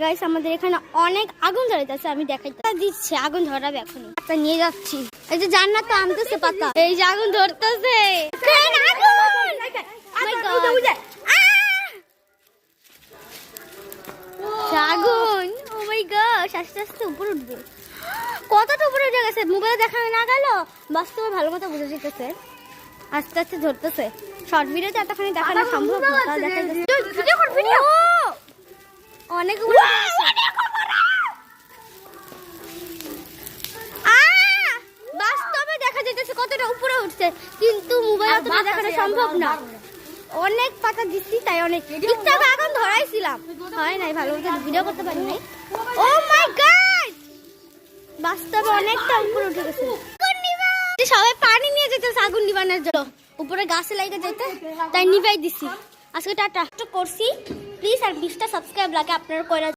Guys আমাদের এখানে অনেক আগুন ধরাইতেছে, আমি দেখাইতে দিচ্ছি আগুন ধরাবে এখন। পাতা নিয়ে যাচ্ছি, এই যে জান্নাত তো আনতেছে পাতা, এই যে আগুন ধরতেছে। আগুন, ও মাই গড, আস্তে আস্তে উপরে উঠবে। কতটা উপরে উঠে গেছে, মোবাইলে দেখানো না গেল, বাস্তবে ভালো মতো বুঝে যেতেছে। আস্তে আস্তে ধরতেছে। শর্ট ভিডিওতে এতখানি দেখানো সম্ভব না, ভিডিও অনেক বাস্তবে দেখা যেতেছে কতটা উপরে উঠছে, কিন্তু মোবাইলে তো দেখানো সম্ভব না। অনেক পাতা দিচ্ছি তাই অনেক ঠিকঠাক আগুন ধরাইছিলাম, হয় নাই ভালো মতো ভিডিও করতে পারি নাই। ও মাই গড, বাস্তবে অনেকটা উপরে উঠে গেছে। সবাই পানি নিয়ে যেতেছে আগুন নিবানোর জন্য, উপরে গাছে লাইতে যেতে, তাই নিভাই দিছি। আজকে টাটা করছি, প্লিজ আর 20টা সাবস্ক্রাইব লাগে আপনারা কইরা।